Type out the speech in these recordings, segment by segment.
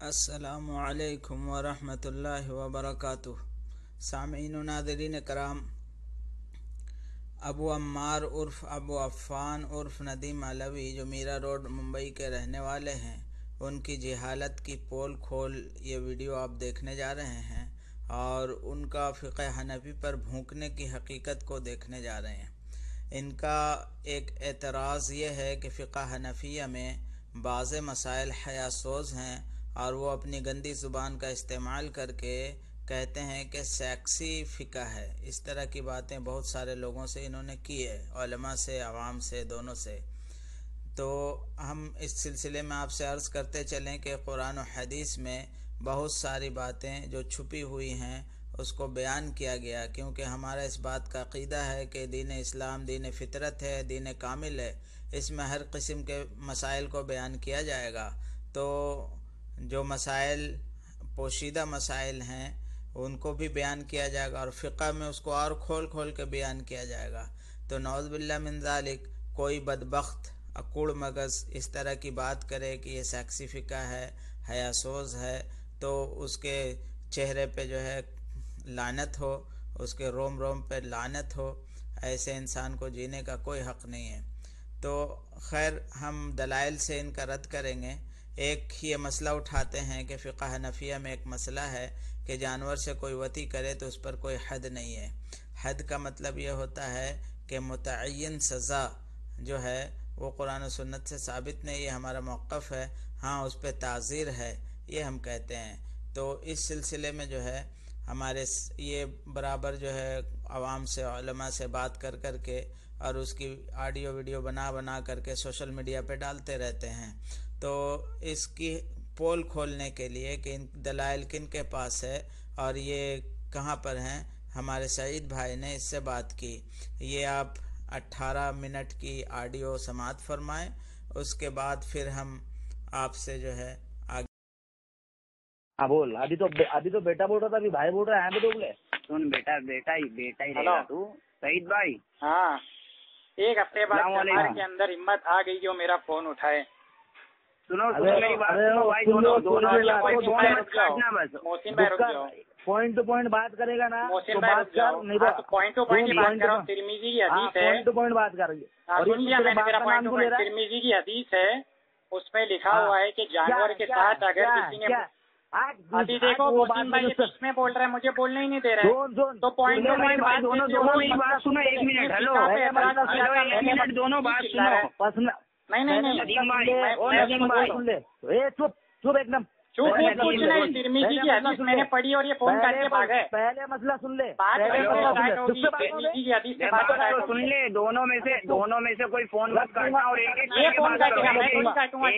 अस्सलामु अलैकुम वरहमतुल्लाहि वबरकातुह। सामीन व नाज़रीन कराम, अबू अम्मार उर्फ़ अबू अफ़ान उर्फ़ नदीम अलवी जो मीरा रोड मुंबई के रहने वाले हैं, उनकी जहालत की पोल खोल ये वीडियो आप देखने जा रहे हैं और उनका फ़िक़्ह हनफ़ी पर भूंकने की हकीकत को देखने जा रहे हैं। इनका एक एतराज़ ये है कि फ़िक़्ह हनफिया में बाज़ मसाइल हयासोज़ हैं और वो अपनी गंदी ज़ुबान का इस्तेमाल करके कहते हैं कि सेक्सी फ़िक़्ह है। इस तरह की बातें बहुत सारे लोगों से इन्होंने की है, उलमा से, अवाम से, दोनों से। तो हम इस सिलसिले में आपसे अर्ज़ करते चलें कि कुरान और हदीस में बहुत सारी बातें जो छुपी हुई हैं उसको बयान किया गया, क्योंकि हमारा इस बात का अक़ीदा है कि दीन इस्लाम दीन फ़ितरत है, दीन कामिल है। इसमें हर किस्म के मसाइल को बयान किया जाएगा। तो जो मसाइल पोशीदा मसाइल हैं उनको भी बयान किया जाएगा और फ़िक़्ह में उसको और खोल खोल के बयान किया जाएगा। तो नौज़ बिल्लाह मिन ज़ालिक कोई बदबख्त अकुड़ मगज़ इस तरह की बात करे कि ये सेक्सी फ़िक़्ह है, हयासोज़ है, तो उसके चेहरे पे जो है लानत हो, उसके रोम रोम पे लानत हो। ऐसे इंसान को जीने का कोई हक़ नहीं है। तो खैर, हम दलाइल से इनका रद्द करेंगे। एक ये मसला उठाते हैं कि फ़िक़्ह हनफिया में एक मसला है कि जानवर से कोई वती करे तो उस पर कोई हद नहीं है। हद का मतलब ये होता है कि मुतअय्यन सज़ा जो है वो कुरान और सुन्नत से साबित नहीं, ये हमारा मौक़िफ़ है। हाँ, उस पर ताज़ीर है, ये हम कहते हैं। तो इस सिलसिले में जो है हमारे ये बराबर जो है अवाम से, उलमा से बात कर कर के और उसकी ऑडियो वीडियो बना बना करके सोशल मीडिया पे डालते रहते हैं। तो इसकी पोल खोलने के लिए कि इन दलाइल किन के पास है और ये कहाँ पर हैं, हमारे सईद भाई ने इससे बात की। ये आप 18 मिनट की ऑडियो समाअत फरमाएं, उसके बाद फिर हम आपसे जो है आगे। हाँ बोल। अभी तो बेटा बोल रहा था, अभी भाई बोल रहा है। यहाँ पे तो बोले सुन बेटा ही रहेगा तू। सईद भाई, हाँ, एक हफ्ते बाद अस्सलाम हमारे वालेकुम। के अंदर हिम्मत आ गई जो मेरा फोन उठाए। सुनो मेरी बात सुनो भाई, दोनों मोहसिन भाई रुक जाओ। पॉइंट टू पॉइंट बात करेगा ना मोहसिन तो भाई बात रुक जाओ। कर, नहीं हाँ, तो पॉइंट टू पॉइंट बात कर रहा हूँ। तिरमिजी की हदीस है, पॉइंट टू पॉइंट बात कर रही है। हाँ, सुन लिया मैंने तेरा पॉइंट टू पॉइंट। तिरमिजी की हदीस है, उसमें लिखा हुआ है कि जानवर के साथ अगर किसी ने अभी देखो मोहसिन भाई ये बीच में बोल रहा है, मुझे बोलने ही नहीं दे रहा है। तो पॉइंट टू पॉइंट बात दोनों मेरी बात सुनो। एक मिनट, हेलो एक मिनट, दोनों बात सुनो। नहीं, चुप एकदम चुप कुछ नहीं। तिरमिजी की हदीस मैंने पढ़ी और ये फोन करके भागा है। पहले मसला सुन ले। बात तिरमिजी की हदीस से बात सुन ले। दोनों में से कोई फोन मत काटना और एक ये फोन काटेगा, मैं थोड़ी काटूंगा।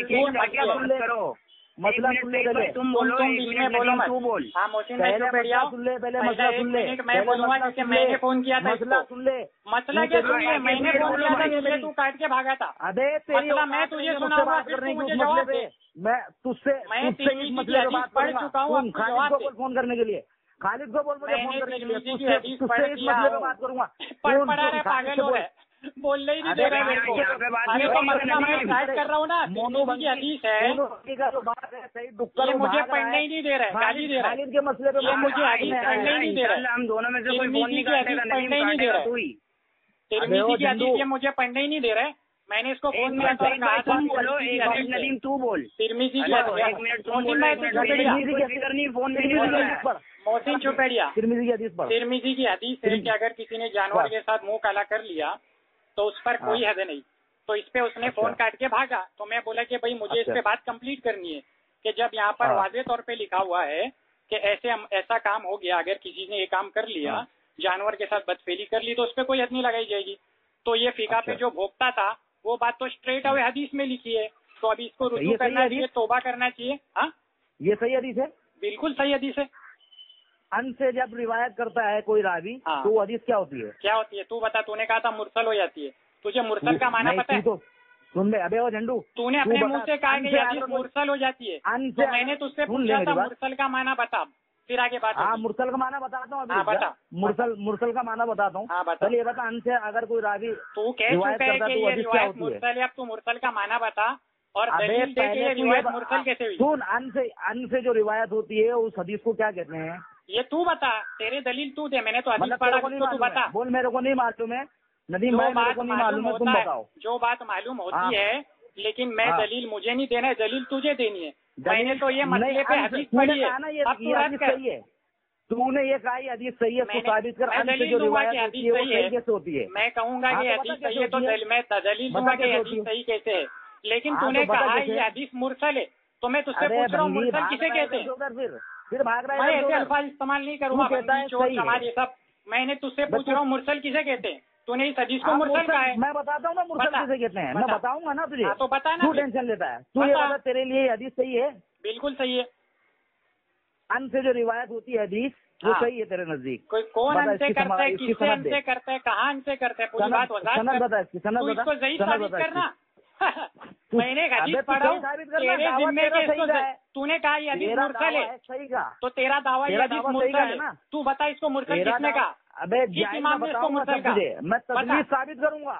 करो। मसला सुन ले पहले। तुम बोलो, बीच में बोलो मत। तू बोल। हाँ मोहसिन भाई चुप बैठ जाओ। सुन ले पहले मसला सुन ले। मैं बोलूंगा जैसे मैंने फोन किया था। मसला सुन ले। मसला क्या सुन ले? मैंने फोन किया था इसलिए तू काट के भागा था। अबे मसला मैं तुझे सुनाऊंगा, फिर तू मुझे जवाब दे। मैं तुझसे तिरमिजी की हदीस पढ़ चुका हूँ, अब तू जवाब दे। फोन करने के लिए खालिद को बोल, मुझे फोन करने के लिए। तिरमिजी की हदीस पढ़ तुझसे इस मसले पे बात करूंगा। पढ़ पढ़ा रहे, पागल हो रहे, बोलने ही नहीं दे रहा है मेरे को। अरे तो मसला मैं स्टार्ट कर रहा हूँ ना। तिरमिजी की हदीस है, ये मुझे पढ़ने ही नहीं दे रहा है, गाली दे रहा है। के मसले पे ये मुझे हदीस पढ़ने ही नहीं दे रहा है। हम दोनों में से कोई फोन नहीं काटेगा, नहीं काटेगा तू ही। तिरमिजी की हदीस ये मुझे पढ़ने ही नहीं दे रहा है। मैंने इसको फोन किया था, कहा था बोलो। एक मिनट नदीम तू बोल। तिरमिजी की एक हदीस। मिनट मोहसिन भाई तू चुप बैठ जा। मोहसिन चुप बैठ जा। तिरमिजी की हदीस पढ़। तिरमिजी की हदीस है कि अगर किसी ने जानवर के साथ मुंह काला कर लिया तो उस पर कोई हद नहीं। तो इस पे उसने फोन काट के भागा। तो मैं बोला कि भाई मुझे इस पे बात कंप्लीट करनी है कि जब यहाँ पर वाज़े तौर पे लिखा हुआ है कि ऐसा काम हो गया, अगर किसी ने ये काम कर लिया, जानवर के साथ बदफेली कर ली, तो उस पर कोई हद नहीं लगाई जाएगी। तो ये फ़िक़्ह पे जो भोगता था वो बात तो स्ट्रेट अवे हदीस में लिखी है। तो अभी इसको रुजू करना चाहिए, तौबा करना चाहिए। हाँ, ये सही हदीस है, बिल्कुल सही हदीस है। अन से जब रिवायत करता है कोई रावी, तो हदीस क्या होती है? क्या होती है तू बता। तूने कहा था मुरसल हो जाती है। तुझे मुरसल का माना पता है? तो सुन ले। अबे वो झंडू, तूने अपने मुंह से कहा कि ये हदीस मुरसल हो जाती है। तो मैंने तुझसे पूछा था मुरसल का माना बता, फिर आगे बात। हाँ, मुरसल का माना बताता हूँ। हाँ बता। मुरसल का माना बताता हूँ। हाँ बता। चलिए बता, अन से अगर कोई रावी तू कह चुका है कि ये रिवायत मुरसल है, अब तू मुरसल का माना बता, और दलील दे के रिवायत मुरसल कैसे हुई? सुन, अन से जो रिवायत होती है उस हदीस को क्या कहते हैं? ये तू बता, तेरे दलील तू दे, मैंने तो हदीस पढ़ा, तो तू बता। बोल, मेरे को नहीं मालूम है नदीम भाई, मेरे को नहीं मालूम है, तुम बताओ। जो बात मालूम होती है, लेकिन मैं दलील मुझे नहीं देना है, दलील तुझे देनी है। मैंने तो ये मसले पे हदीस पढ़ी है, अब तू रद्द कर। सही है, तूने ये कहा ये हदीस सही है, उसको साबित कर। दलील दूंगा कि हदीस सही है, कैसे होती है? मैं कहूंगा कि हदीस सही है तो मैं दलील दूंगा कि हदीस सही कैसे है। लेकिन तूने कहा ये हदीस मुरसल है, तो मैं तुझसे पूछ रहा हूँ मुरसल किसे कहते हैं? फिर भाग रहा है, मैं ऐसे अल्फाज इस्तेमाल नहीं करूंगा, ये सब। मैंने तुझसे पूछ रहा हूँ मुरसल किसे कहते हैं, तूने इस हदीस को मुरसल कहा है। मैं बताता हूँ ना मुरसल किसे कहते हैं, मैं बताऊंगा ना तुझे। तो बता ना, तू टेंशन लेता है, तू ये बता तेरे लिए हदीस सही है? बिल्कुल सही है। अन से जो रिवायत होती है हदीस वो सही है तेरे नजदीक? कोई कौन अन से करता है, किससे अन से करता है, कहाँ अन से करता है, पूरी बात वजाहत सनद बता, इसकी सनद बता, इसको सही साबित करना। मैंने एक हदीस पढ़ा हूँ, तेरे जिम्मे के इसको तूने कहा ये हदीस मुरसल है, सही का तो तेरा दावा ये हदीस मुरसल है ना? तू बता इसको मुरसल किसने कहा? अबे किस इमाम ने इसको मुरसल कहा? मैं तदलीस साबित करूंगा,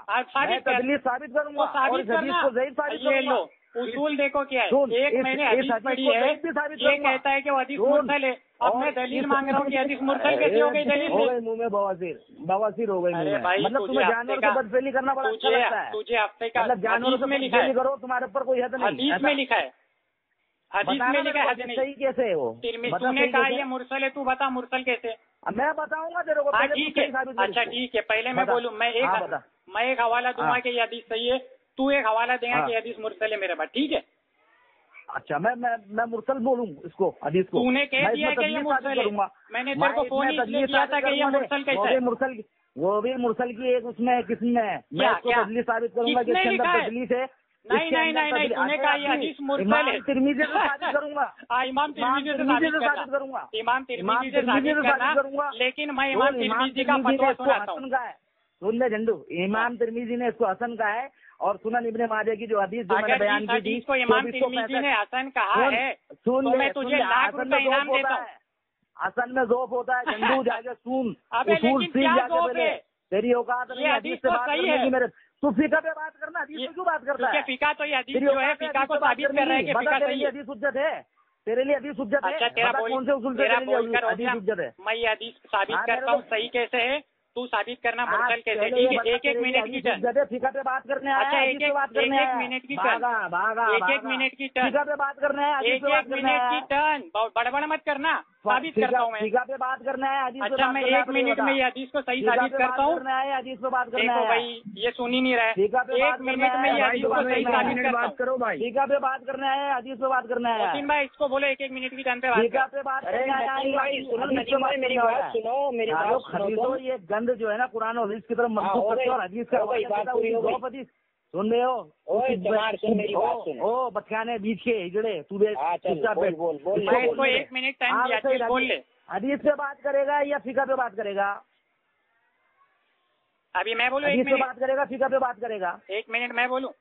तदलीस साबित करूंगा, और इस हदीस को सही साबित ये लो उसूल देखो क्या है। एक मैंने हदीस पढ़ी है, ये कहता है कि वो हदीस मुरसल है, अब मैं दलील मांग रहा हूँ कि हदीस मुरसल कैसे हो गई? दलील हो गई मुंह में बवासीर हो गई मुंह में। मतलब तुम्हें जानवर को बदफेली करना बड़ा अच्छा लगता है। तुझे हफ्ते का मतलब जानवरों से बदफेली करो, तुम्हारे ऊपर कोई हद नहीं। हदीस में लिखा है, हदीस में लिखा है, हद नहीं। सही कैसे है वो? तूने कहा ये मुरसल है, तू बता मुरसल कैसे? मैं बताऊंगा तेरे को। ठीक है, अच्छा ठीक है, पहले मैं बोलूँ, मैं एक हवाला दूंगा कि ये हदीस सही है, तू एक हवाला देगा कि हदीस मुरसल है मेरे पास, ठीक है? अच्छा, मैं मुरसल बोलूँ इसको, हदीस को? तूने कह दिया कि ये मुरसल है, मैंने तेरे को फोन इसलिए किया था कि ये मुरसल कैसे है? मुरसल, वो भी मुरसल की एक उसमें किसमें है, मैं इसको तदलीस साबित करूंगा कि इसके अंदर तदलीस है। नहीं, तूने कहा ये हदीस मुरसल है। तिरमिज़ी से साबित करूंगा, इमाम तिरमिज़ी से साबित करूंगा, इमाम तिरमिज़ी से साबित करना, लेकिन मैं इमाम तिरमिज़ी का फतवा सुनाता हूँ। सुन ले झंडू, इमाम तिरमिज़ी ने इसको हसन कहा है, और सुनन इब्ने माजे की जो हदीस जो मैंने बयान की थी, को इमाम तिरमिज़ी ने हसन कहा है, तो मैं तुझे लाख रुपए इनाम देता हूँ। हसन में ज़ौफ़ होता है झंडू, जाके सुन, अबे लेकिन क्या ज़ौफ़ है? तेरी औकात नहीं हदीस से बात करने की। मेरे तू फिका पे बात करना, हदीस पे क्यों बात करता है? फिका तो ये हदीस जो है, फिका को साबित कर रहा है कि फिका सही है। हदीस हुज्जत है तेरे लिए, हदीस हुज्जत है। अच्छा, तेरा कौन से उसूल से हदीस हुज्जत है? मैं ये हदीस साबित करता हूँ सही कैसे है, तू साबित करना मुरसल कैसे, ठीक है? एक मिनट की टर्न, फिका पे बात करने आया। अच्छा, एक मिनट की टर्न, एक मिनट की टर्न, फिका पे बात करना है, एक मिनट की टर्न, बड़बड़ मत करना, साबित करता हूँ मैं। फिका पे बात करना है। अच्छा, मैं 1 मिनट में ये हदीस को सही साबित करता हूँ। हदीस पे बात करना है भाई, ये सुन ही नहीं रहा है। 1 मिनट में ये हदीस को सही साबित करता करो भाई। फिका पे बात करना है, हदीस पे बात करना है। मोहसिन भाई, इसको बोलो 1 मिनट की टर्न पे फिका पे बात करना है। मेरी बात सुनो, ये गंद जो है ना कुरान और हदीस की तरफ मंसूब करते हो, और हदीस का हदीस सुन रहे हो? ओ बच्चाने बीच के हिजड़े, तू बोल। मैं इसको 1 मिनट टाइम दिया, बोल ले। हदीस पे बात करेगा या फिका पे बात करेगा? अभी मैं बोलूँ? हदीस पे बात करेगा, फिका पे बात करेगा? 1 मिनट मैं बोलूँ?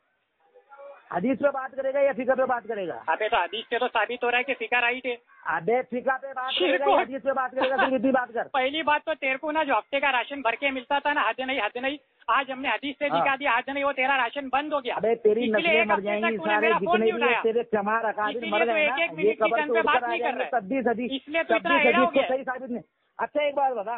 हदीस पे बात करेगा या फिका पे बात करेगा? अबे तो हदीस से तो साबित हो रहा है कि फिका राइट है। अबे फिका पे बात करेगा, हदीस पे बात करेगा, फिर इतनी बात कर। पहली बात तो तेरे को ना जो हफ्ते का राशन भर के मिलता था ना, हद नहीं, आज हमने हदीस से दिखा दिया, आज नहीं, वो तेरा राशन बंद हो गया। अबे तेरी नस्लें मर जाएंगी सारे, जितने भी तेरे चमार अकादिर मर गए ना, ये कब्र पे बात नहीं कर रहे। तब्दीस हदीस, इसलिए तो इतना हैरान हो गया। सही साबित नहीं। अच्छा एक बात बता,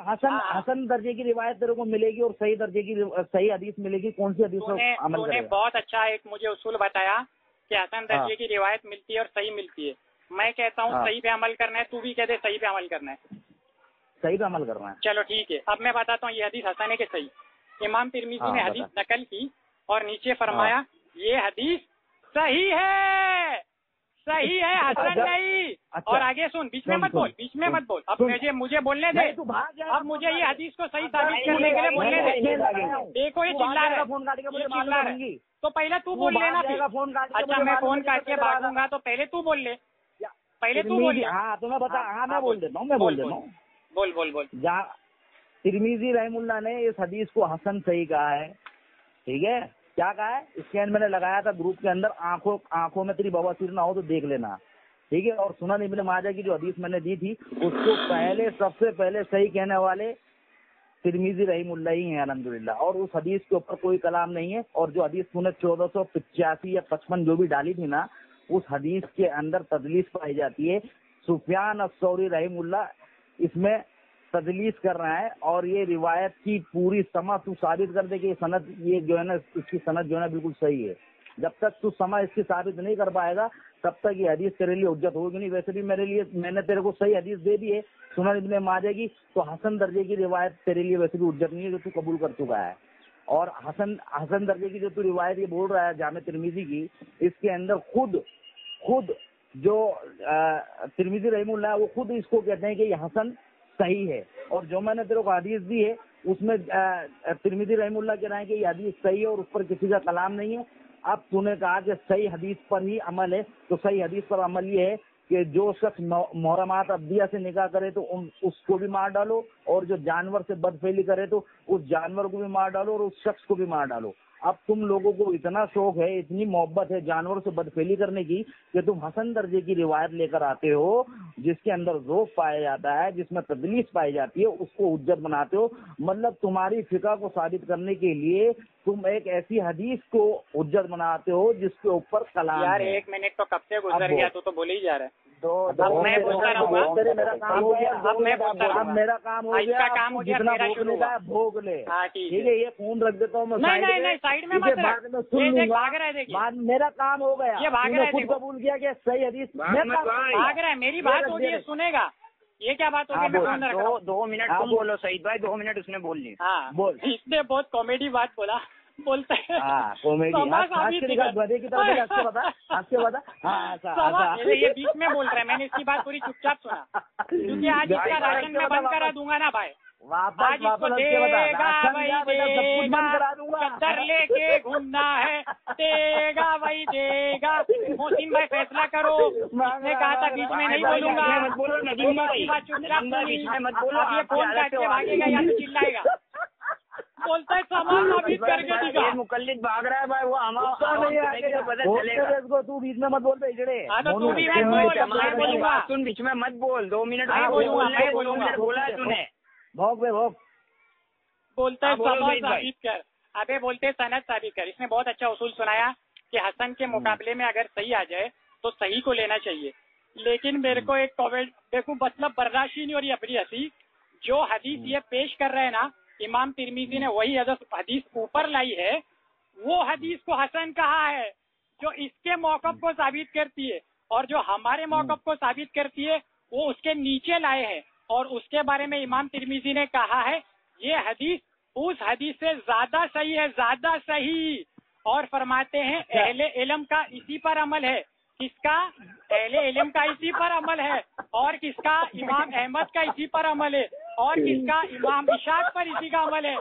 हसन दर्जे की रिवायत तेरे को मिलेगी और सही दर्जे की सही हदीस मिलेगी, कौन सी हदीस पर अमल करेगा? बहुत अच्छा एक मुझे उसूल बताया कि हसन दर्जे की रिवायत मिलती है और सही मिलती है। मैं कहता हूँ सही पे अमल करना है, तू भी कह दे सही पे अमल करना है। सही पे अमल करना है, चलो ठीक है। अब मैं बताता हूँ ये हदीस हसन है कि सही। इमाम तिरमिज़ी ने हदीस नकल की और नीचे फरमाया ये हदीस सही है, सही है, हसन नहीं। अच्छा, और आगे सुन, बीच में मत बोल, अब मुझे बोलने दे। अब मुझे ये हदीस को सही साबित करने के लिए बोलने दे। देखो ये चिल्ला रहा है, तो पहले तू बोल लेना फिर। अच्छा, मैं फोन काट के भागूंगा तो पहले तू बोल ले, पहले तू बोल ले। हाँ तो मैं बता, हाँ मैं बोल देता हूँ, बोल। तिरमिज़ी रहमुल्लाह ने इस हदीस को हसन सही कहा है, ठीक है? क्या कहा है? स्कैन मैंने लगाया था ग्रुप के अंदर, आंखों में तेरी बवासीर ना हो तो देख लेना, ठीक है? और सुनन इब्ने माजा की जो हदीस मैंने दी थी उसको सबसे पहले सही कहने वाले तिरमिजी रहीमुल्लाह ही है अल्हम्दुलिल्लाह, और उस हदीस के ऊपर कोई कलाम नहीं है। और जो हदीस तूने 1485 या 55 जो भी डाली थी ना, उस हदीस के अंदर तदलीस पाई जाती है। सुफियान अस-सौरी रहीमुल्लाह इसमें तदलीस कर रहा है, और ये रिवायत की पूरी समा तू साबित कर दे कि सनद ये जो है ना, इसकी सनद जो है ना बिल्कुल सही है। जब तक तू समा इसकी साबित नहीं कर पाएगा तब तक ये हदीस तेरे लिए हुज्जत होगी नहीं। वैसे भी मैंने तेरे को सही हदीस दे दी है सुनन इब्न माजा की, तो हसन दर्जे की रिवायत तेरे लिए वैसे भी हुज्जत नहीं है जो तू कबूल कर चुका है। और हसन दर्जे की जो तू रिवायत ये बोल रहा है जामे तिरमिजी की, इसके अंदर खुद जो तिरमिजी रहीमुल्लाह वो खुद इसको कहते हैं कि ये हसन सही है। और जो मैंने तेरे को हदीस दी है उसमें तिरमिजी रहीमुल्लाह कह रहे हैं कि ये हदीस सही है और उस पर किसी का कलाम नहीं है। अब तूने कहा कि सही हदीस पर ही अमल है, तो सही हदीस पर अमल ये है कि जो शख्स मुहर्रमात अब्दिया से निकाह करे तो उसको भी मार डालो, और जो जानवर से बदफेली करे तो उस जानवर को भी मार डालो और उस शख्स को भी मार डालो। अब तुम लोगों को इतना शौक है, इतनी मोहब्बत है जानवरों से बदफेली करने की कि तुम हसन दर्जे की रिवायत लेकर आते हो जिसके अंदर ज़ोफ़ पाया जाता है, जिसमें तदलीस पाई जाती है, उसको हुज्जत बनाते हो। मतलब तुम्हारी फिका को साबित करने के लिए तुम एक ऐसी हदीस को हुज्जत बनाते हो जिसके ऊपर कलाम यार है। 1 मिनट तो कब से गुजर गया, तो बोले ही जा रहा है। अब मैं बोलता रहूंगा। मेरा काम हो गया, अब मैं बोलता रहूंगा। अब मेरा काम हो इसका गया, काम हो गया, जितना मेरा शुरू भोगने का हुआ। है भोग ले। हाँ, ठीक है, ये फोन रख देता हूँ मैं नहीं साइड में मत रख। बाद में सुन ये देख लूंगा। भाग रहा है, देखिए बाद मेरा काम हो गया, ये भाग रहा है, खुद देखो। कबूल किया कि सही हदीस भाग रहा है। मेरी बात होगी, ये सुनेगा। ये क्या बात होगी? मैं फोन रख रहा हूँ। 2 मिनट तुम बोलो सईद भाई, 2 मिनट उसने बोल ली। हाँ बोल। इसने बहुत कॉमेडी बात बोलता है। कॉमेडी समाज की तरफ आपके बता। हाँ ये बीच में बोल रहा है, मैंने इसकी बात पूरी चुपचाप सुना, क्योंकि आज इसका राशन में बंद करा दूंगा ना भाई। आज इसको देगा भाई देगा, चद्दर लेके घूमना है, देगा भाई देगा। मोहसिन भाई फैसला करो। इसने कहा था बीच में नहीं बोलूंगा, मत बोलो नदीम भाई, चुपचाप मत बोलो। अब ये फोन काट के भागेगा या तो चिल्लाएगा। बोलता है सामान साबित करके दिखा। मुकल्लिद भाग रहा है भाई, वो हमारा पता चलेगा। तू बीच में मत बोल बेचड़े। तू भी मैं बोलूंगा, सुन बीच में मत बोल। 2 मिनट बोला है तूने। भोग बोलता है समाज साबित कर। अबे बोलते सनद साबित कर। इसने बहुत अच्छा उसूल सुनाया कि हसन के मुकाबले में अगर सही आ जाए तो सही को लेना चाहिए। लेकिन मेरे को एक कॉमेंट देखो, मतलब बर्दाश्त नहीं हो रही अपनी हंसी। जो हदीस ये पेश कर रहे हैं ना, इमाम तिरमिजी ने वही हदीस ऊपर लाई है, वो हदीस को हसन कहा है जो इसके मौक़िफ़ को साबित करती है, और जो हमारे मौक़िफ़ को साबित करती है वो उसके नीचे लाए हैं। और उसके बारे में इमाम तिरमिजी ने कहा है ये हदीस उस हदीस से ज्यादा सही है, ज्यादा सही। और फरमाते हैं अहले इल्म का इसी पर अमल है। किसका? अहले इल्म का इसी पर अमल है। और किसका? इमाम अहमद का इसी पर अमल है। और किसका? इमाम इशाक पर इसी का अमल है।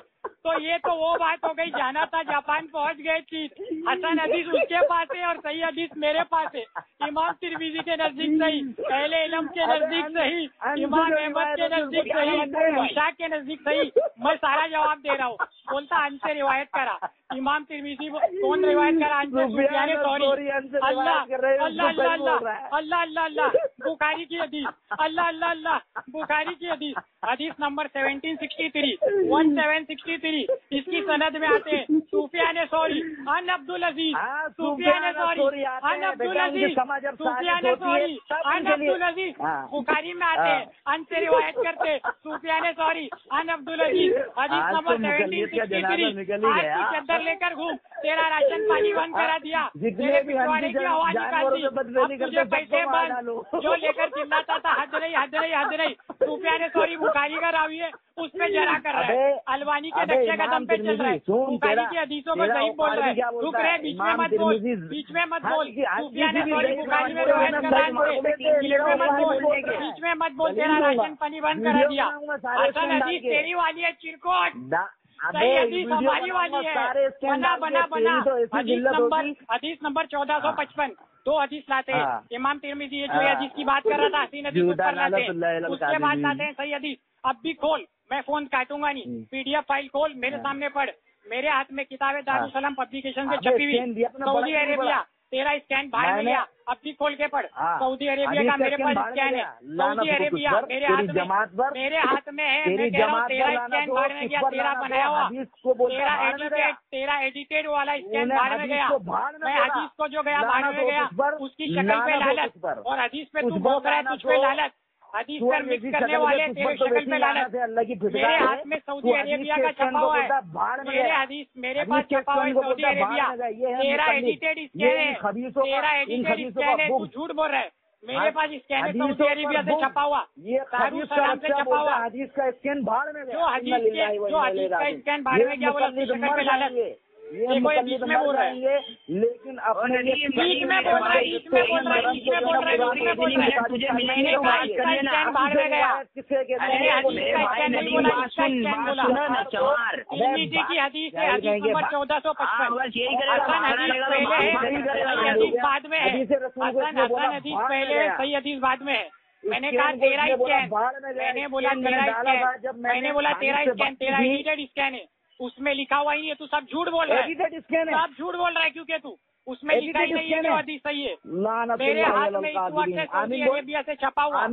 तो ये तो वो बात हो गई, जाना था जापान पहुंच गए थी। हसन हदीस उसके पास है और सही हदीस मेरे पास है। इमाम तिरमिजी के नजदीक सही, अहले इल्म के नजदीक सही, इमाम अहमद के नजदीक सही, इशाक के नजदीक सही। मैं सारा जवाब दे रहा हूँ। बोलता अन से रिवायत करा। इमाम तिरमिजी कौन रिवायत करा? अन से सुफियान सौरी। अल्लाह अल्लाह अल्लाह अल्लाह अल्लाह अल्लाह बुखारी की हदीस, अल्लाह अल्लाह अल्लाह बुखारी की हदीस, हदीस नंबर 1763 इसकी सनद में आते हैं सुफियान सौरी अन अब्दुल अजीज, सुफियान सौरी अन अब्दुल अजीज, सुफियान सौरी अन अब्दुल अजीज। बुखारी में आते हैं, अन से रिवायत करते सुफियान सौरी अन अब्दुल अजीज, हदीस नंबर 1763। आज तू चद्दर लेकर घूम, तेरा राशन पानी बंद करा दिया, तेरे पिछवाड़े की हवा निकाल दी, अब तुझे पैसे बंद। जो लेकर चिल्लाता था हद नहीं हद नहीं हद नहीं, सुफियान सौरी बुखारी का रावी है, उस पे जरा कर रहा है, अलवानी के नक्शे कदम पे चल रहा है, बुखारी की हदीसों को सही बोल रहा है। रुक रहे, बीच में मत बोल, बीच में मत बोल। सुफियान सौरी बुखारी में रिवायत कर रहा है, बीच में मत बोल, बीच में मत बोल। तेरा राशन पानी बंद करा दिया। असल हदीस तेरी वाली है चिरकोट, सही हदीस हमारी वाली है। बना बना बना। हदीस नंबर 1455 दो हदीस लाते हैं इमाम तिरमिजी। ये जो हदीस की बात कर रहा था, हसीन हदीस ऊपर लाते हैं, उसके बाद लाते हैं सही हदीस। अब भी खोल, मैं फोन काटूंगा नहीं, PDF फाइल खोल, मेरे सामने पढ़। मेरे हाथ में किताब दारुल सलाम पब्लिकेशन से छपी हुई, सऊदी अरेबिया तेरा स्कैन भाड़ में गया। अब भी खोल के पढ़। सऊदी अरेबिया का मेरे पास स्कैन है। सऊदी अरेबिया मेरे हाथ में है। मैं कह रहा हूँ तेरा स्कैन भाड़ में गया, तेरा बनाया हुआ, तेरा एडिटेड वाला स्कैन भाड़ में गया। मैं हदीस को जो गया भाड़ में गया, उसकी शक्ल पे लालच, और हदीस पे तू भोग रहा है, तुझ पे लालच। हदीस पर मिक्स करने वाले तेरे शक्ल पे लालच। मेरे हाथ में सऊदी अरेबिया का छपा हुआ है, मेरे हदीस मेरे पास छपा हुआ है सऊदी अरेबिया। तेरा एडिटेड स्कैन है, तेरा एडिटेड स्कैन है, तू झूठ बोल रहा है। मेरे पास स्कैन है सऊदी अरेबिया से छपा हुआ, दारुसलाम से छपा हुआ। हदीस का स्कैन भाड़ में गया, जो हदीस का स्कैन भाड़ में गया, बोला अपनी शक्ल पे लालच। देखो ये बीच में बोल रहा है, लेकिन अपने बीच में बोल रहा है, बीच में बोल रहा है, बीच में बोल रहा है, बीच में बोल रहा है। तुझे मैंने कहा इसका स्कैन भाड़ में गया, मैंने हदीस का स्कैन नहीं बोला, इसका स्कैन बोला। तिरमिजी की हदीस है, हदीस नंबर 1455। हसन हदीस पहले है, हदीस बाद में है। हसन हदीस पहले है, सही हदीस बाद में है। मैंने कहा तेरा स्कैन, मैंने बोला तेरा स्कैन, मैंने बोला तेरा स्कैन, तेरा एडिटेड स्कैन है, उसमें लिखा हुआ ही नहीं है। तू सब झूठ बोल रहा है, सब झूठ बोल रहा है, क्योंकि तू उसमें लिखा ही नहीं है जो हदीस सही है। मेरे हाथ में इस वक्त सऊदी अरेबिया से छपा हुआ,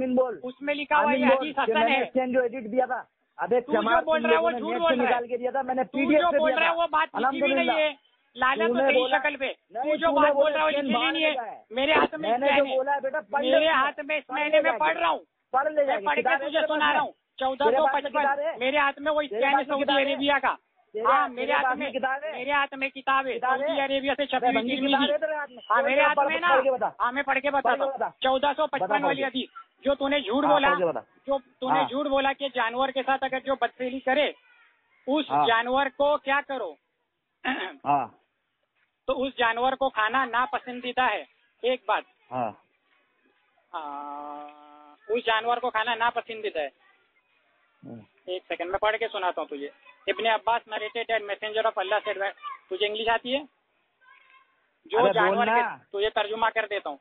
उसमें लिखा हुआ ये हदीस हसन है। जो एडिट दिया था, अबे तू जो बोल रहा है वो झूठ बोल रहा है, दिया था मैंने, तू जो बोल रहा है वो बात लिखी भी नहीं है। लालच तो तेरी शक्ल पे, तू जो बात बोल रहा है वो लिखी भी नहीं है। मेरे हाथ में स्कैन है, मेरे हाथ में, मैंने मैं पढ़ रहा हूँ, मैं पढ़ के तुझे सुना रहा हूँ। 1455 मेरे हाथ में वो स्कैन है सऊदी अरेबिया का। हाँ मेरे हाथ में किताब है सऊदी अरेबिया से छपी हुई तिरमिजी। हाँ मेरे हाथ में ना, हाँ मैं पढ़ के बताता हूँ। 1455 वाली हदीस। जो तूने झूठ बोला, जो तूने झूठ बोला कि जानवर के साथ अगर जो बदफेली करे, उस जानवर को क्या करो, तो उस जानवर को खाना नापसंदीदा है। एक बात, उस जानवर को खाना नापसंदीदा है। एक सेकंड मैं पढ़ के सुनाता हूँ तुझे। Ibn Abbas narrated and messenger of Allah said, तुझे इंग्लिश आती है? जो जानवर के, तुझे तर्जुमा कर देता हूँ।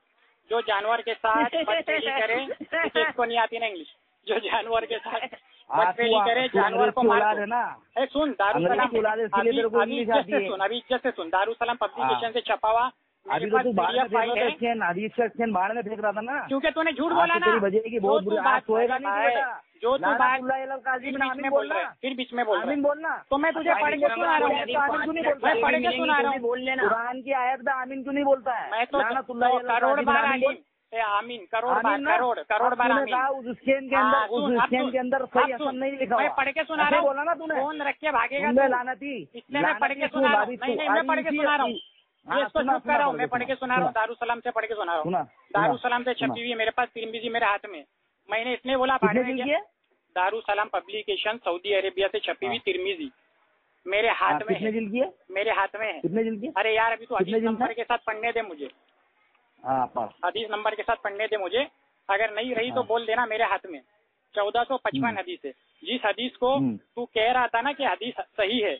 जो जानवर के साथ बदफेली करे, इसको नहीं आती ना इंग्लिश, जो जानवर के साथ बदफेली करे, जानवर को मार दो। सुन, दारुसलाम अभी इज्जत से सुन, दारुसलाम पब्लिकेशन से छपा हुआ अभी तो तू बाहर में फेंक रहा था, हदीस का स्कैन बाहर में फेंक रहा था ना, क्योंकि तूने झूठ बोला ना। बजेगी बहुत बुरी बात होएगा नहीं, जो तू बात में बोल रहा है, फिर बीच में बोलना, तो मैं तुझे पढ़ के सुना रहा हूँ, मैं पढ़ के सुना रहा हूँ। कुरान की आयत में आमीन क्यों नहीं बोलता है? मैं तो करोड़ बार आमीन, करोड़ बार आमीन। उस स्कैन के अंदर सही हसन नहीं लिखा हुआ। मैं पढ़ के सुना रहा हूँ, बोला ना तूने, फोन रख के भागेगा लानती, इसलिए मैं पढ़ के सुना रहा हूँ। नहीं मैं पढ़ के सुना रहा हूँ, ये इसको चुप कर रहा हूँ, मैं पढ़ के सुना रहा हूँ। दारुसलाम से पढ़ के सुना रहा हूँ। दारुसलाम से छपी हुई मेरे पास तिरमिजी मेरे हाथ में। मैंने इसलिए बोला दारुसलाम पब्लिकेशन सऊदी अरेबिया से छपी हुई तिरमिजी मेरे हाथ में है, मेरे हाथ में है। कितने जिल्द की? अरे यार अभी तो हदीस नंबर के साथ पढ़ने दे मुझे, हदीस नंबर के साथ पढ़ने दे मुझे। अगर नहीं रही तो बोल देना, मेरे हाथ में 1455 हदीस है। जिस हदीस को तू कह रहा था ना कि हदीस सही है,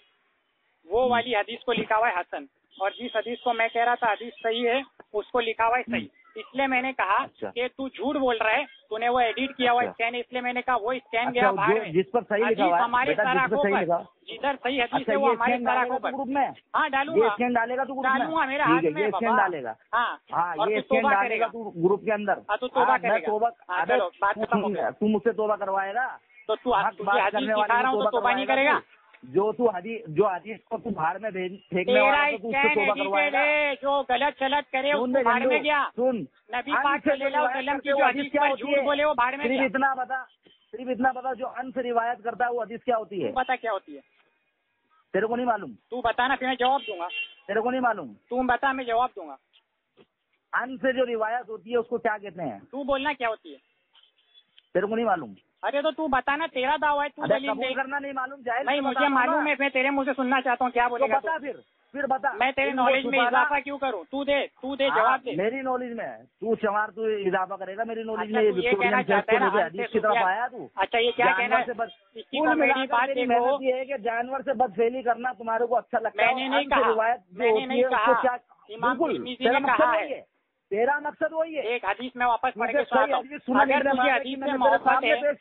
वो वाली हदीस को लिखा हुआ है हसन, और जिस हदीस को मैं कह रहा था हदीस सही है, उसको लिखा हुआ है सही। इसलिए मैंने कहा कि तू झूठ बोल रहा है, तूने वो एडिट किया हुआ स्कैन, इसलिए मैंने कहा वो स्कैन गया बाहर में। जिस पर सही लिखा हुआ है हमारे सराखों पर, जिधर सही हदीस है वो हमारे सराखों पर ग्रुप में। हाँ डालूंगा, स्कैन डालेगा तू, डालूंगा मेरे हाथ में, ये स्कैन डालेगा। हाँ ये स्कैन डालेगा तू ग्रुप के अंदर। तू तोबा करेगा, तू मुझसे तोबा करवाएगा तो तू हदीस दिखा रहा हूँ तो तोबा नहीं करेगा? जो हदीस को तू बाहर में फेंकने वाला है, तो उससे तोबा करवाएगा। जो गलत चलत करे उसको बाहर में गया, सुन, नबी पाक सल्लल्लाहु अलैहि वसल्लम की जो हदीस पर झूठ बोले वो बाहर में गया। सिर्फ इतना बता, जो अंश रिवायत करता है वो हदीस क्या होती है? बता क्या होती है? तेरे को नहीं मालूम? तू बताना, फिर मैं जवाब दूंगा। तेरे को नहीं मालूम? तू बता, मैं जवाब दूंगा। अंश से जो रिवायत होती है उसको क्या कहते हैं? तू बोलना क्या होती है? तेरे को नहीं मालूम? अरे तो तू बताना, तेरा दावा है, तू दलील दे। करना नहीं मालूम, जाहिर नहीं मुझे मालूम है, मैं तेरे मुंह से सुनना चाहता हूँ, क्या बोलेगा? बता फिर बता। मैं तेरे नॉलेज में इजाफा क्यों करूँ? तू दे जवाब दे। मेरी नॉलेज में तू इजाफा करेगा, मेरी नॉलेज में। ये कहना चाहता है ना हदीस की तरफ आया तू? अच्छा ये क्या कहना है? मेरी बात देखो, ये है कि जानवर से बदफेली करना तुम्हारे को अच्छा लगता है। मैंने नहीं कहा, मैंने नहीं कहा, इमाम तिरमिज़ी ने कहा है। तेरा मकसद वही है। एक हदीस में वापस पढ़ के सुनाता हूँ। अगर तुझे हदीस में मोहब्बत है,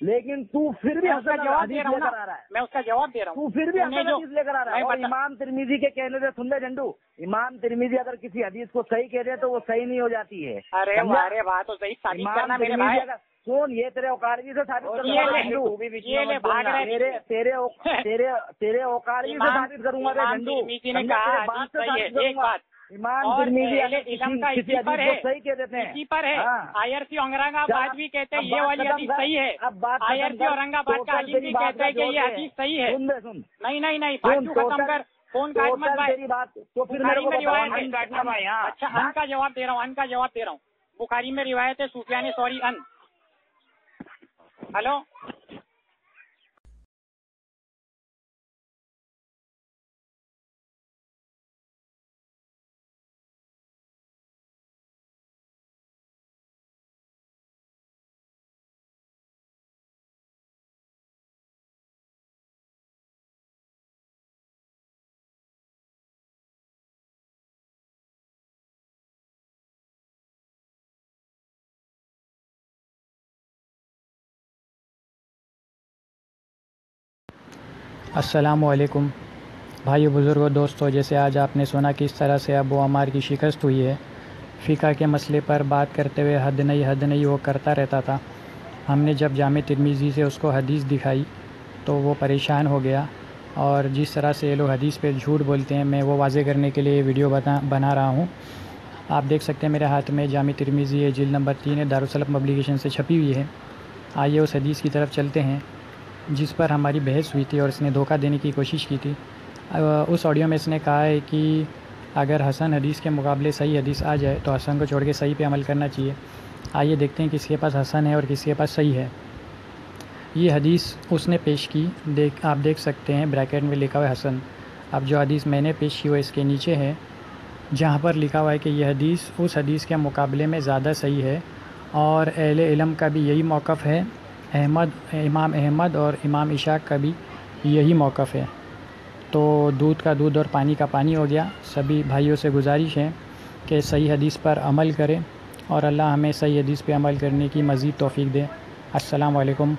लेकिन तू फिर भी उसका जवाब दे रहा हूँ लेकर आ रहा है। मैं उसका जवाब दे रहा हूँ। तू फिर भी हसन हदीस लेकर आ रहा है। और इमाम तिरमिजी के कहने से, सुन ले झंडू, इमाम तिरमिजी अगर किसी हदीस को सही कह रहे तो वो सही नहीं हो जाती है। अरे वाह, तो सही साबित करना मेरे भाई। सुन, ये तेरे औकारगी से साबित करूंगा झंडू, तेरे औकारगी से साबित करूंगा झंडू। इमाम तिरमिजी किसी हदीस को सही कह देते हैं, इसी पर है। IRC औरंगाबाद भी कहते हैं ये वाली हदीस सही है। IRC औरंगाबाद का आलिम भी कहते हैं कि ये हदीस सही है। सुन, नहीं, बात क्यों खत्म कर, फोन काट मत भाई। तेरी बात तो फिर मेरे को रिवायत है। अच्छा, अन का जवाब दे रहा हूँ। बुखारी में रिवायत है, सुफियान सौरी अन। हेलो, अस्सलामुअलैकुम भाइयों, बुज़ुर्गों, दोस्तों। जैसे आज आपने सुना कि इस तरह से अबू अम्मार की शिकस्त हुई है। फ़िक़्ह के मसले पर बात करते हुए हद नहीं वो करता रहता था। हमने जब जामे तिरमिज़ी से उसको हदीस दिखाई तो वो परेशान हो गया, और जिस तरह से ये लोग हदीस पे झूठ बोलते हैं, मैं वो वाज़े करने के लिए वीडियो बना रहा हूँ। आप देख सकते हैं मेरे हाथ में जामे तिरमिज़ी है, जिल्द नंबर 3 है, दारुस्सलाम पब्लिकेशन से छपी हुई है। आइए उस हदीस की तरफ चलते हैं जिस पर हमारी बहस हुई थी और इसने धोखा देने की कोशिश की थी। उस ऑडियो में इसने कहा है कि अगर हसन हदीस के मुकाबले सही हदीस आ जाए तो हसन को छोड़ के सही पे अमल करना चाहिए। आइए देखते हैं किसके पास हसन है और किसके पास सही है। ये हदीस उसने पेश की, आप देख सकते हैं ब्रैकेट में लिखा हुआ है हसन। अब जो हदीस मैंने पेश की वो इसके नीचे है, जहाँ पर लिखा हुआ है कि यह हदीस उस हदीस के मुकाबले में ज़्यादा सही है, और अहले इल्म का भी यही मौक़िफ़ है। इमाम अहमद और इमाम इशाक का भी यही मौक़िफ़ है। तो दूध का दूध और पानी का पानी हो गया। सभी भाइयों से गुजारिश है कि सही हदीस पर अमल करें और अल्लाह हमें सही हदीस पे अमल करने की मज़ीद तौफ़ीक़ दे। अस्सलाम वालेकुम।